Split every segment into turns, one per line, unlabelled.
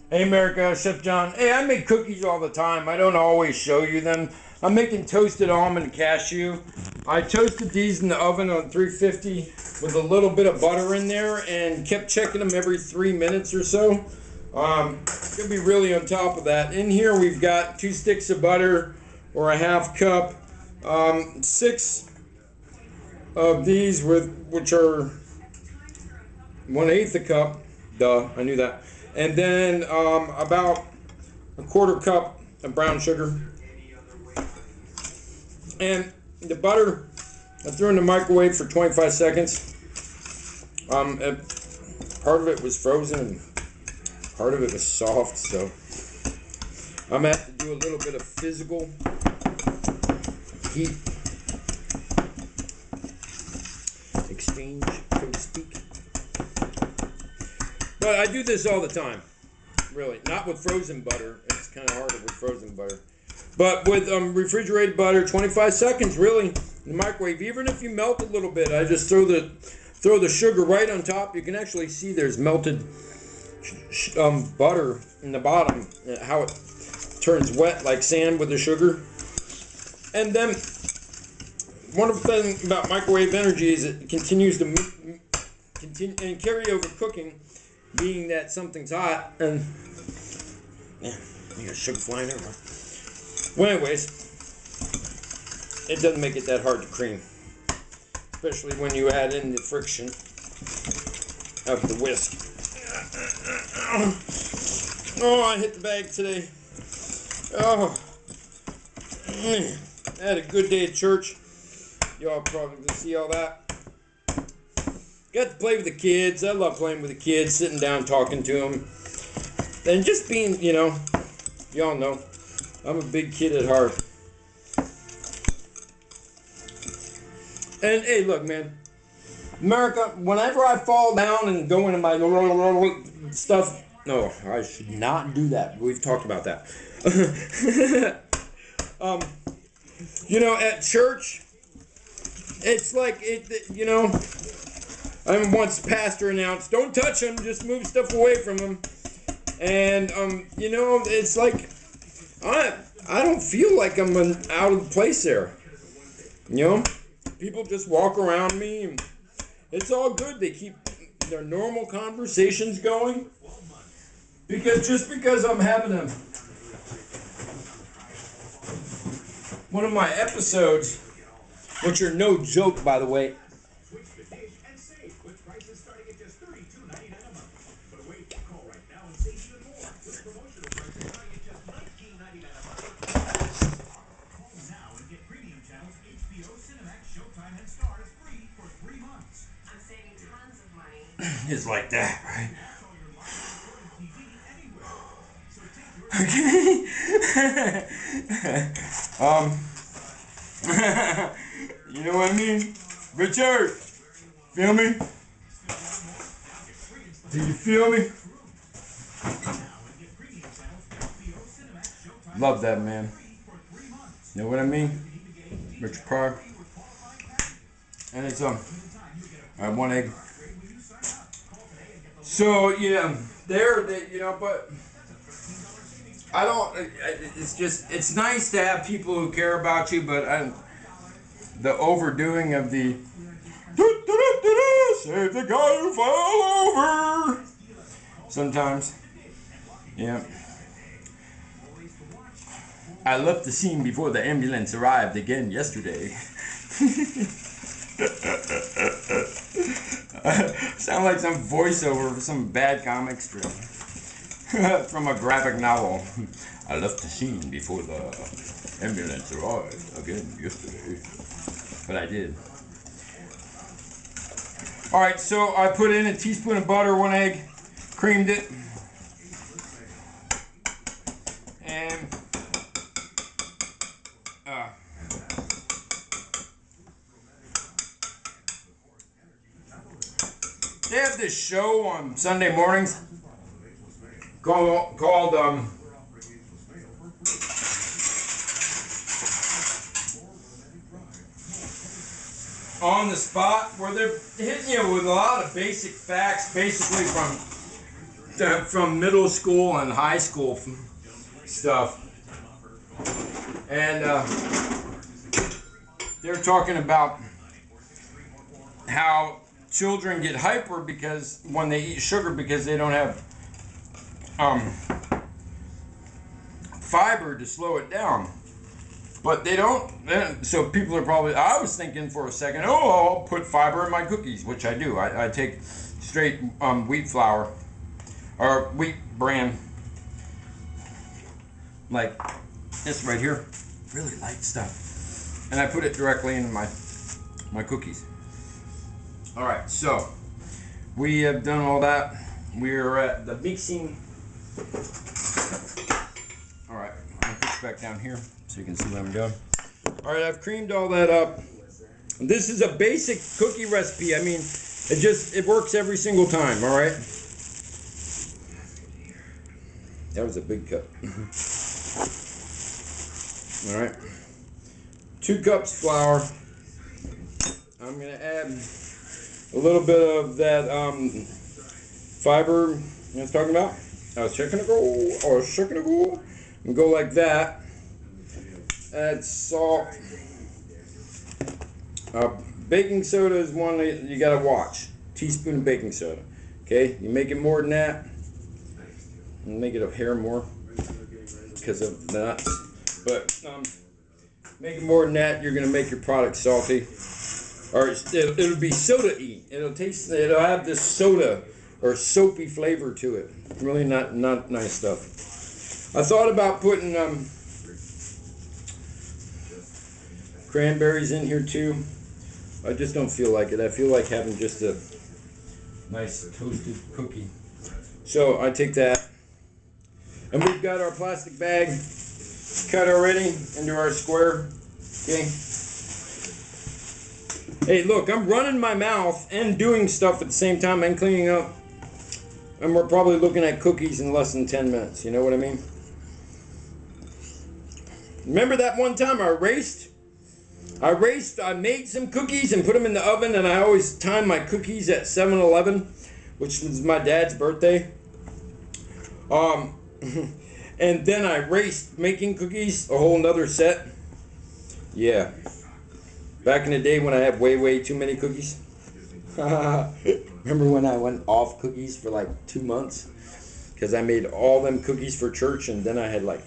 Hey America, Chef John. Hey, I make cookies all the time. I don't always show you them. I'm making toasted almond and cashew. I toasted these in the oven on 350 with a little bit of butter in there and kept checking them every 3 minutes or so. Gonna be really on top of that. In here we've got 2 sticks of butter or a half cup, 6 of these which are 1/8 a cup. Duh, I knew that. And then about a 1/4 cup of brown sugar. And the butter, I threw in the microwave for 25 seconds. Part of it was frozen and part of it was soft, so I'm going to have to do a little bit of physical heat exchange, so to speak. But I do this all the time, really. Not with frozen butter. It's kind of harder with frozen butter. But with refrigerated butter, 25 seconds, really, in the microwave. Even if you melt a little bit, I just throw the sugar right on top. You can actually see there's melted butter in the bottom, how it turns wet like sand with the sugar. And then, one of the things about microwave energy is it continues to and carry over cooking, being that something's hot, and yeah, you got sugar flying everywhere. Well, anyways, it doesn't make it that hard to cream, especially when you add in the friction of the whisk. Oh, I hit the bag today. Oh, I had a good day at church. Y'all probably can see all that. Got to play with the kids. I love playing with the kids, sitting down, talking to them, and just being, y'all know, I'm a big kid at heart. And hey, look, man, America, whenever I fall down and go into my stuff, no, I should not do that. We've talked about that. At church, it's like, I once pastor announced, don't touch them, just move stuff away from them. And, it's like, I don't feel like I'm out of place there. People just walk around me, and it's all good. They keep their normal conversations going. Because I'm having one of my episodes, which are no joke, by the way. It's like that, right? Okay. You know what I mean? Richard, feel me? Do you feel me? Love that, man. You know what I mean? Richard Pryor. And it's I have 1 egg. So yeah, but I don't. It's nice to have people who care about you, but the overdoing of the save the guy who fell over. Sometimes, yeah. I left the scene before the ambulance arrived again yesterday. Sound like some voiceover for some bad comic strip from a graphic novel. I left the scene before the ambulance arrived again yesterday, but I did. All right, so I put in a teaspoon of butter, 1 egg, creamed it, and they have this show on Sunday mornings called On the Spot, where they're hitting you with a lot of basic facts, basically from from middle school and high school stuff. And they're talking about how children get hyper because when they eat sugar because they don't have fiber to slow it down. But they don't, so people are probably, I was thinking for a second, oh, I'll put fiber in my cookies, which I do. I take straight wheat flour, or wheat bran, like this right here, really light stuff. And I put it directly in my cookies. All right, so we have done all that. We're at the mixing. All right, I'll put it back down here so you can see what I'm doing. All right, I've creamed all that up. This is a basic cookie recipe. I mean, it works every single time, all right? That was a big cup. All right. 2 cups flour. I'm gonna add a little bit of that fiber I was talking about. I was checking to go. And go like that. Add salt. Baking soda is one that you gotta watch. Teaspoon of baking soda. Okay, you make it more than that. And make it a hair more because of the nuts. But make it more than that, you're gonna make your product salty. Or it'll be soda-y. It'll have this soda or soapy flavor to it. Really not nice stuff. I thought about putting cranberries in here too. I just don't feel like it. I feel like having just a nice toasted cookie. So I take that. And we've got our plastic bag cut already into our square. Okay. Hey, look, I'm running my mouth and doing stuff at the same time and cleaning up. And we're probably looking at cookies in less than 10 minutes. You know what I mean? Remember that one time I raced? I made some cookies and put them in the oven, and I always time my cookies at 7-Eleven, which was my dad's birthday. And then I raced making cookies, a whole nother set. Yeah. Back in the day when I had way too many cookies. Remember when I went off cookies for like 2 months? Because I made all them cookies for church, and then I had like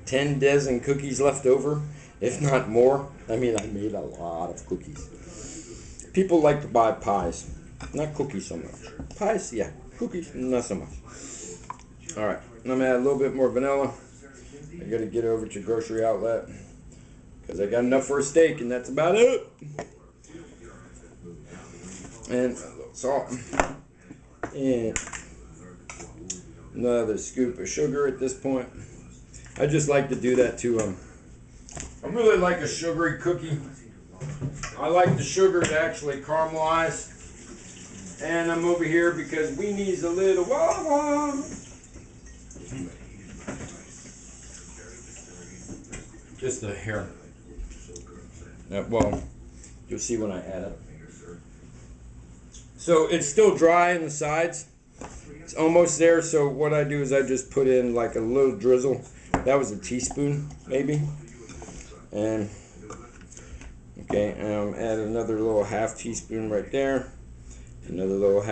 10 dozen cookies left over, if not more. I mean, I made a lot of cookies. People like to buy pies, not cookies so much. Pies, yeah. Cookies, not so much. All right, I'm gonna add a little bit more vanilla. I gotta get over to grocery outlet because I got enough for a steak, and that's about it. And a little salt, and another scoop of sugar at this point. I just like to do that too. I really like a sugary cookie. I like the sugar to actually caramelize. And I'm over here because we need a little water. Just a hair. Well, you'll see when I add it. So it's still dry in the sides. It's almost there. So what I do is I just put in like a little drizzle. That was a teaspoon, maybe. And okay, add another little half teaspoon right there. Another little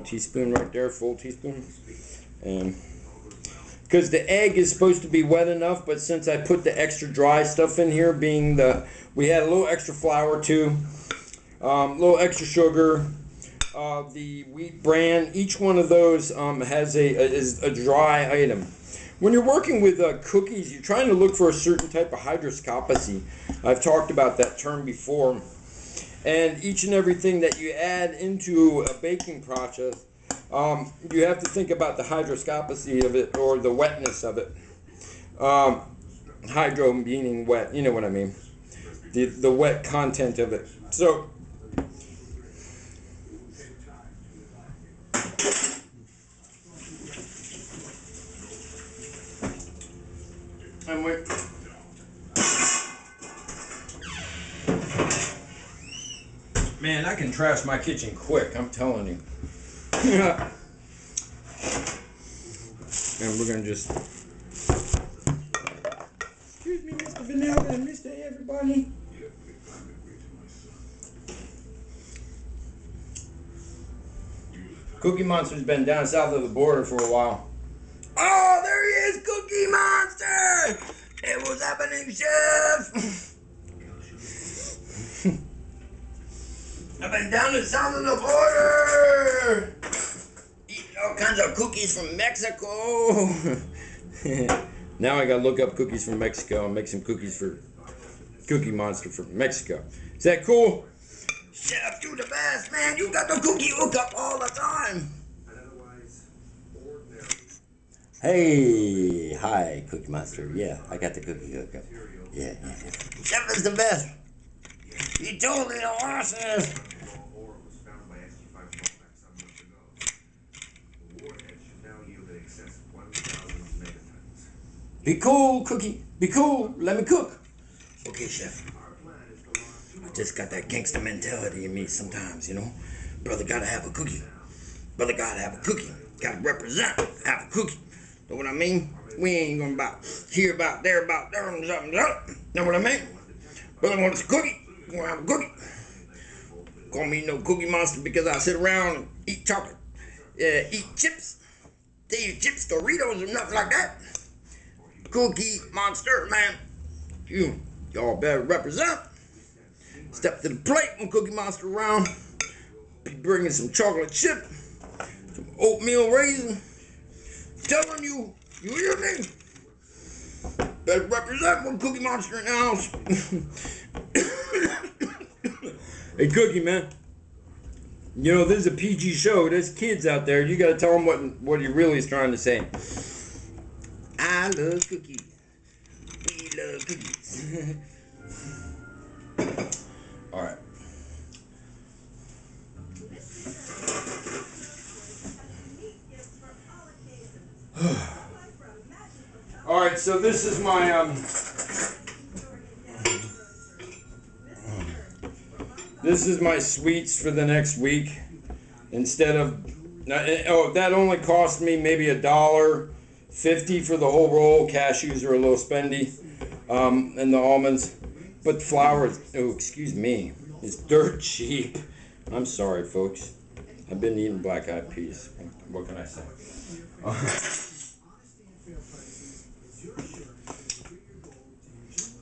teaspoon right there, full teaspoon. And because the egg is supposed to be wet enough, but since I put the extra dry stuff in here, we had a little extra flour too, a little extra sugar, the wheat bran. Each one of those is a dry item. When you're working with cookies, you're trying to look for a certain type of hygroscopacy. I've talked about that term before. And each and everything that you add into a baking process, you have to think about the hygroscopacy of it, or the wetness of it. Hydro meaning wet, you know what I mean. The wet content of it. So, and we Man, I can trash my kitchen quick, I'm telling you. And we're gonna just... Excuse me, Mr. Vanilla and Mr. Everybody. Cookie Monster's been down south of the border for a while. Oh, there he is, Cookie Monster! Hey, what's happening, Chef? I've been down the south of the border! Eating all kinds of cookies from Mexico. Now I gotta look up cookies from Mexico and make some cookies for Cookie Monster from Mexico. Is that cool? Chef, you the best, man. You got the cookie hookup all the time. Hey, hi, Cookie Monster. Yeah, I got the cookie hookup. Yeah. Chef is the best. He totally awesome. Be cool, Cookie. Be cool. Let me cook. Okay, Chef. I just got that gangster mentality in me sometimes, you know. Brother gotta have a cookie. Brother gotta have a cookie. Gotta represent. Have a cookie. Know what I mean? We ain't gonna about here, about there, something. Know what I mean? Brother wants a cookie. You wanna have a cookie. Call me no Cookie Monster because I sit around and eat chocolate. Eat chips. They eat chips, Doritos, or nothing like that. Cookie Monster, man. Y'all better represent. Step to the plate when Cookie Monster around. Be bringing some chocolate chip, some oatmeal raisin. Telling you, you hear me? Better represent when Cookie Monster in the house. Hey, Cookie, man. You know, this is a PG show. There's kids out there. You got to tell them what he really is trying to say. I love cookies. We love cookies. All right. All right, so this is my sweets for the next week. Instead of that only cost me maybe $1.50 for the whole roll. Cashews are a little spendy, and the almonds, but flour is, excuse me, is dirt cheap. I'm sorry, folks. I've been eating black eyed peas. What can I say?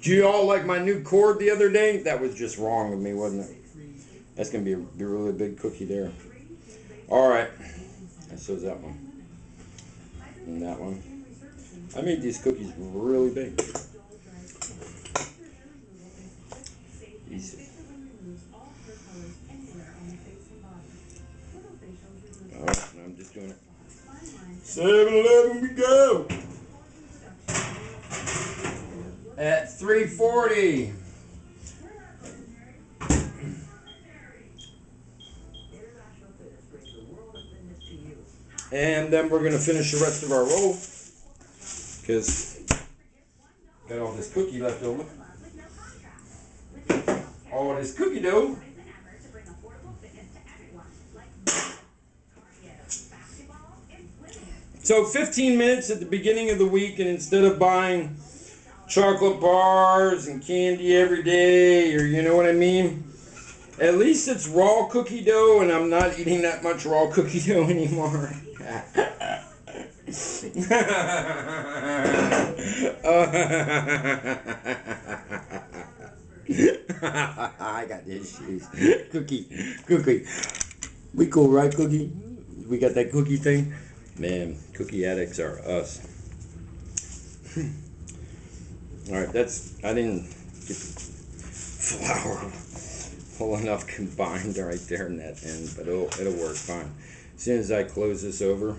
Do you all like my new cord the other day? That was just wrong of me, wasn't it? That's going to be a really big cookie there. All right. And so is that one. And that one. I made these cookies really big. Easy. All right, now I'm just doing it. 7-Eleven we go. At 3:40. And then we're going to finish the rest of our roll. Because got all this cookie left over. All this cookie dough. So 15 minutes at the beginning of the week, and instead of buying chocolate bars and candy every day, or you know what I mean, at least it's raw cookie dough, and I'm not eating that much raw cookie dough anymore. I got the issues. Cookie. We cool, right, Cookie? We got that cookie thing? Man, cookie addicts are us. Alright, I didn't get the flour full enough combined right there in that end, but it'll work fine. As soon as I close this over.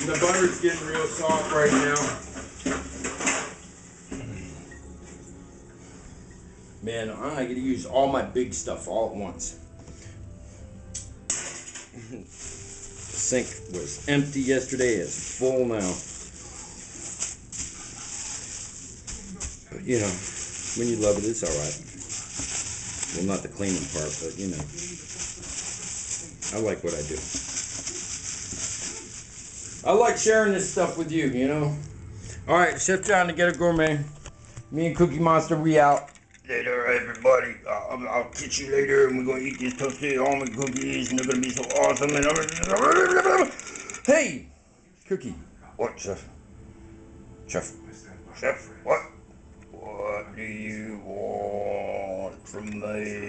The butter's getting real soft right now. Man, I gotta use all my big stuff all at once. The sink was empty yesterday, it's full now. you know, when you love it, it's all right. Well, not the cleaning part, but you know, I like what I do. I like sharing this stuff with you, you know. All right, Chef John to Ghetto Gourmet. Me and Cookie Monster, we out. Later, everybody. I'll catch you later, and we're gonna eat these toasted almond cookies, and they're gonna be so awesome. And hey, Cookie. What, Chef? Chef. Chef. What? What do you want from me?